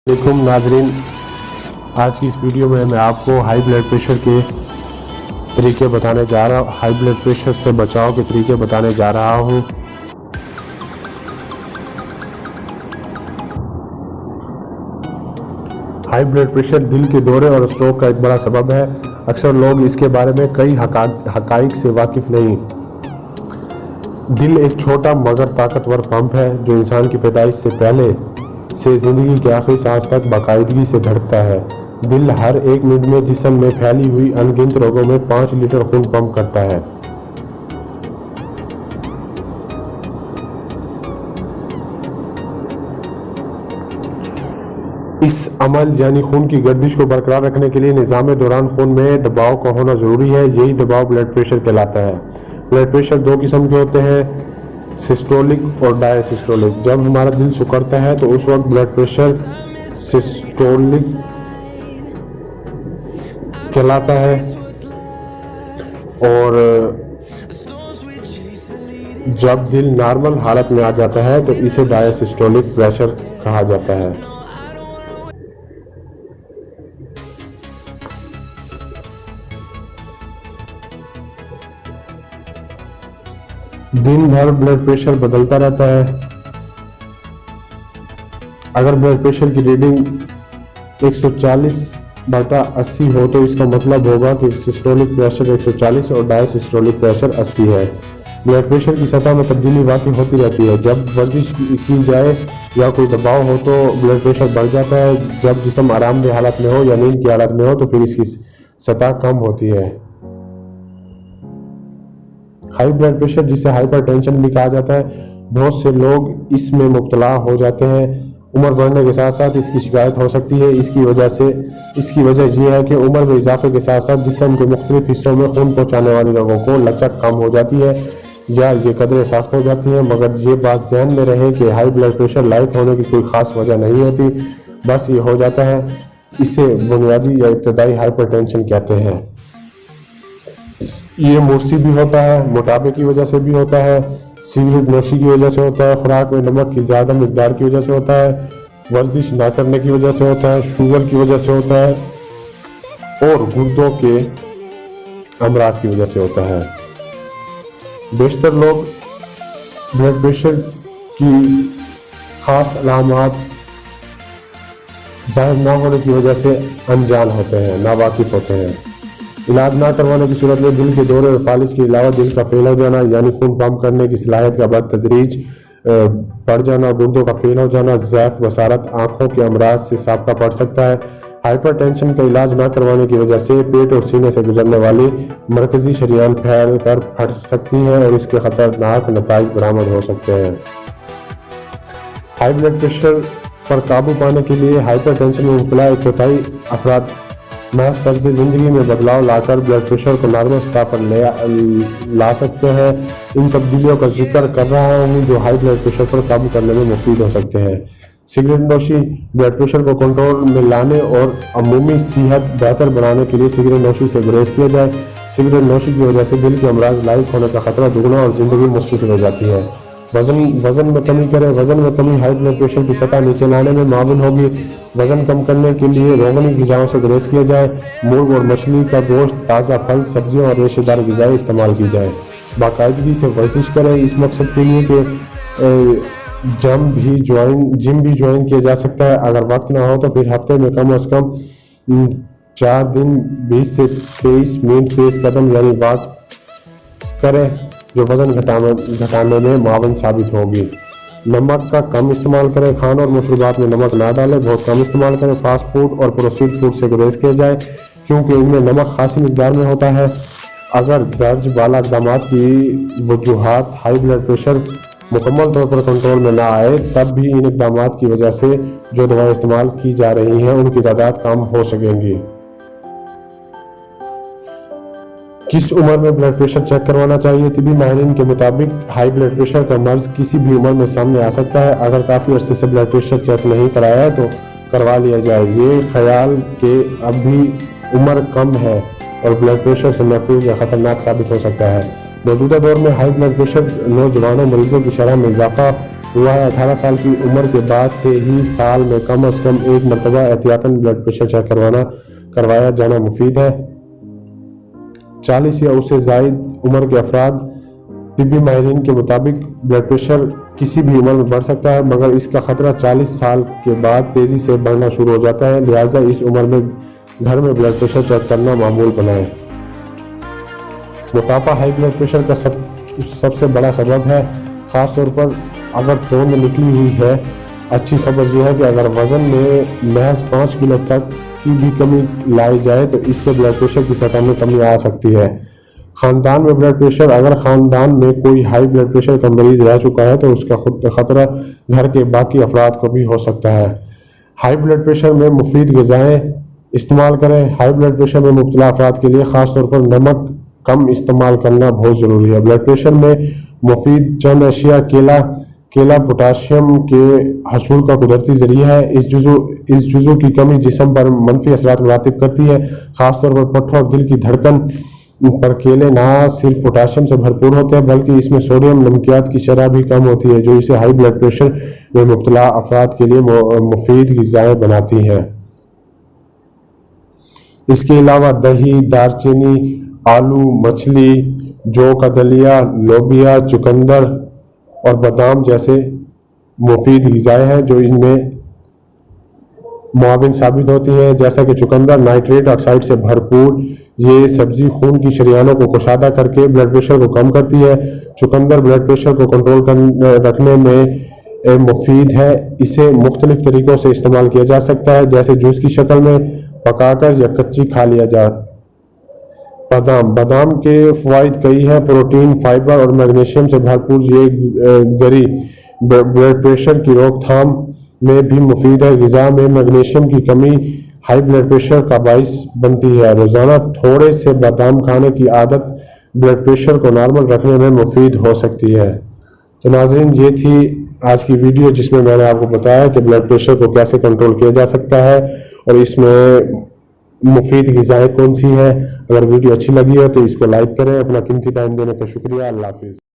वालेकुम नाजरीन, आज की इस वीडियो में मैं आपको हाई ब्लड प्रेशर के तरीके बताने जा रहा हूँ। हाई ब्लड प्रेशर से बचाव के तरीके बताने जा रहा हूँ। हाई ब्लड प्रेशर दिल के दौरे और स्ट्रोक का एक बड़ा सबब है। अक्सर लोग इसके बारे में कई हकाइक से वाकिफ नहीं। दिल एक छोटा मगर ताकतवर पंप है जो इंसान की पैदाइश से पहले से ज़िंदगी के आखिरी सांस तक बाकायदगी से धड़कता है। दिल हर एक मिनट में जिस्म में फैली हुई अनगिनत रोगों में 5 लीटर खून पंप करता है। इस अमल यानी खून की गर्दिश को बरकरार रखने के लिए निज़ाम दौरान खून में दबाव का होना ज़रूरी है। यही दबाव ब्लड प्रेशर कहलाता है। ब्लड प्रेशर 2 किस्म के होते हैं, सिस्टोलिक और डायसिस्टोलिक। जब हमारा दिल सिकुड़ता है तो उस वक्त ब्लड प्रेशर सिस्टोलिक कहलाता है और जब दिल नॉर्मल हालत में आ जाता है तो इसे डायसिस्टोलिक प्रेशर कहा जाता है। दिन भर ब्लड प्रेशर बदलता रहता है। अगर ब्लड प्रेशर की रीडिंग 140/80 हो तो इसका मतलब होगा कि सिस्टोलिक प्रेशर 140 और डायसिस्टोलिक प्रेशर 80 है। ब्लड प्रेशर की सतह में तब्दीली वाकई होती रहती है। जब वर्जिश की जाए या कोई दबाव हो तो ब्लड प्रेशर बढ़ जाता है। जब जिस्म आरामदेह हालत में हो या नींद की हालत में हो तो फिर इसकी सतह कम होती है। हाई ब्लड प्रेशर, जिसे हाइपरटेंशन भी कहा जाता है, बहुत से लोग इसमें मुब्तला हो जाते हैं। उम्र बढ़ने के साथ साथ इसकी शिकायत हो सकती है। इसकी वजह यह है कि उम्र में इजाफे के साथ साथ जिस्म के मुख्तलिफ हिस्सों में खून पहुँचाने वाली रगों को लचक कम हो जाती है या ये कदरें सख्त हो जाती हैं। मगर ये बात जहन में रहे कि हाई ब्लड प्रेशर लाइक होने की कोई ख़ास वजह नहीं होती, बस ये हो जाता है। इसे बुनियादी या इब्तदाई हाइपरटेंशन कहते हैं। ये मूर्छी भी होता है, मोटापे की वजह से भी होता है, सिगरेट नोशी की वजह से होता है, खुराक में नमक की ज़्यादा मिकदार की वजह से होता है, वर्जिश ना करने की वजह से होता है, शुगर की वजह से होता है और गुर्दों के अमराज की वजह से होता है। बेशतर लोग ब्लड प्रेशर की खास अलामात ज़ाहिर ना होने की वजह से अनजान होते हैं, नावाकिफ होते हैं। इलाज ना करवाने की सूरत में दिल के दौरे और फालिज के अलावा दिल का फेल हो जाना यानी खून पंप करने की सलाहियत का बदतदरीज बढ़ जाना, गुर्दों का फेल हो जाना, ज़ैफ, बसारत, आँखों के अमराज से साबका पड़ सकता है। हाइपरटेंशन का इलाज ना करवाने की वजह से पेट और सीने से गुजरने वाली मरकजी शरीयान फैल कर फट सकती हैं और इसके खतरनाक नताइज बरामद हो सकते हैं। हाई ब्लड प्रेशर पर काबू पाने के लिए हाइपरटेंशन में मुब्तला 1/4 अफराद महज तर्ज ज़िंदगी में बदलाव लाकर ब्लड प्रेशर को नॉर्मल सतह पर ला सकते हैं। इन तब्दीलियों का जिक्र कर रहा हूँ जो हाई ब्लड प्रेशर पर काबू करने में मुफीद हो सकते हैं। सिगरेट नोशी ब्लड प्रेशर को कंट्रोल में लाने और अमूमी सेहत बेहतर बनाने के लिए सिगरेट नोशी से गुरेज किया जाए। सिगरेट नोशी की वजह से दिल के अमराज लाइक होने का खतरा दुगना और ज़िंदगी मुख्तसर हो जाती है। वज़न में कमी करें। वज़न में कमी हाई ब्लड प्रेशर की सतह नीचे लाने में मामून होगी। वज़न कम करने के लिए रोगनी ग़िज़ाओं से गुरेज किया जाए। मुर्ग और मछली का गोश्त, ताज़ा फल, सब्जियों और रेशेदार ग़िज़ाएँ इस्तेमाल की जाए। बाकायदगी से वर्जिश करें। इस मकसद के लिए कि जिम भी ज्वाइन किया जा सकता है। अगर वक्त ना हो तो फिर हफ्ते में कम अज़ कम 4 दिन 20 से 23 मिनट तेज़ कदम यानी वॉक करें जो वज़न घटाने में मावन साबित होगी। नमक का कम इस्तेमाल करें। खानों और मशरूबात में नमक ना डालें, बहुत कम इस्तेमाल करें। फास्ट फूड और प्रोसेस्ड फूड से गुरेज किया जाए क्योंकि इनमें नमक खासी मिकदार में होता है। अगर दर्ज बाला इक़दामात की वजूहात हाई ब्लड प्रेशर मुकम्मल तौर पर कंट्रोल में ना आए तब भी इन इक़दामात की वजह से जो दवाएं इस्तेमाल की जा रही हैं उनकी तादाद कम हो सकेंगी। किस उम्र में ब्लड प्रेशर चेक करवाना चाहिए? तिबी माहिरीन के मुताबिक हाई ब्लड प्रेशर का मर्ज किसी भी उम्र में सामने आ सकता है। अगर काफ़ी अरसे से ब्लड प्रेशर चेक नहीं कराया है तो करवा लिया जाए। ये ख्याल कि अभी उम्र कम है और ब्लड प्रेशर से महफूज या ख़तरनाक साबित हो सकता है। मौजूदा दौर में हाई ब्लड प्रेशर नौजवानों मरीजों की शरह में इजाफा ہوا ہے۔ 18 سال کی عمر کے بعد سے ہی سال میں کم از کم ایک مرتبہ احتیاطاً بلڈ پریشر چیک کروایا جانا مفید ہے۔ 40 یا اس سے زائد عمر کے افراد، طبی ماہرین کے مطابق بلڈ پریشر کسی بھی عمر میں بڑھ سکتا ہے، مگر اس کا خطرہ 40 سال کے بعد تیزی سے بڑھنا شروع ہو جاتا ہے، لہٰذا اس عمر میں گھر میں بلڈ پریشر چیک کرنا معمول بنائیں۔ موٹاپا ہائی بلڈ پریشر کا سب سے بڑا سبب ہے، خاص طور پر اگر توند نکلی ہوئی ہے۔ اچھی خبر یہ ہے کہ اگر وزن میں محض 5 کلو تک کی بھی کمی لائی جائے تو اس سے بلڈ پریشر کی سطح میں کمی آ سکتی ہے۔ خاندان میں بلڈ پریشر، اگر خاندان میں کوئی ہائی بلڈ پریشر کا مریض رہ چکا ہے تو اس کا خطرہ گھر کے باقی افراد کو بھی ہو سکتا ہے۔ ہائی بلڈ پریشر میں مفید غذائیں استعمال کریں۔ ہائی بلڈ پریشر میں مبتلا افراد کے لیے خاص طور پر نمک کم استعمال کرنا بہت ضروری ہے۔ بلڈ پریشر میں مفید چند اشیاء: کیلا پوٹاشیم کے حصول کا قدرتی ذریعہ ہے۔ اس جزو کی کمی جسم پر منفی اثرات مرتب کرتی ہے، خاص طور پر پٹھوں اور دل کی دھڑکن پر۔ کیلے نہ صرف پوٹاشیم سے بھرپور ہوتے ہیں بلکہ اس میں سوڈیم نمکیات کی شرح بھی کم ہوتی ہے، جو اسے ہائی بلڈ پریشر میں مبتلا افراد کے لیے مفید غذائیں بناتی ہے۔ اس کے علاوہ دہی، دار چینی، آلو، مچھلی، جو کا دلیا، لوبیا، چقندر اور بادام جیسے مفید غذائیں ہیں جو ان میں معاون ثابت ہوتی ہیں۔ جیسا کہ چقندر نائٹریٹ آکسائڈ سے بھرپور، یہ سبزی خون کی شریانوں کو کشادہ کر کے بلڈ پریشر کو کم کرتی ہے۔ چقندر بلڈ پریشر کو کنٹرول رکھنے میں مفید ہے۔ اسے مختلف طریقوں سے استعمال کیا جا سکتا ہے، جیسے جوس کی شکل میں، پکا کر یا کچی کھا لیا جائے۔ بادام کے فوائد کئی ہیں۔ پروٹین، فائبر اور میگنیشیم سے بھرپور یہ گری بلڈ پریشر کی روک تھام میں بھی مفید ہے۔ غذا میں میگنیشیم کی کمی ہائی بلڈ پریشر کا باعث بنتی ہے۔ روزانہ تھوڑے سے بادام کھانے کی عادت بلڈ پریشر کو نارمل رکھنے میں مفید ہو سکتی ہے۔ تو ناظرین، یہ تھی آج کی ویڈیو جس میں نے آپ کو بتایا کہ بلڈ پریشر کو کیسے کنٹرول کیا جا سکتا ہے اور اس میں مفید غذائیں کون سی ہیں۔ اگر ویڈیو اچھی لگی ہو تو اس کو لائک کریں۔ اپنا قیمتی ٹائم دینے کا شکریہ۔ اللہ حافظ۔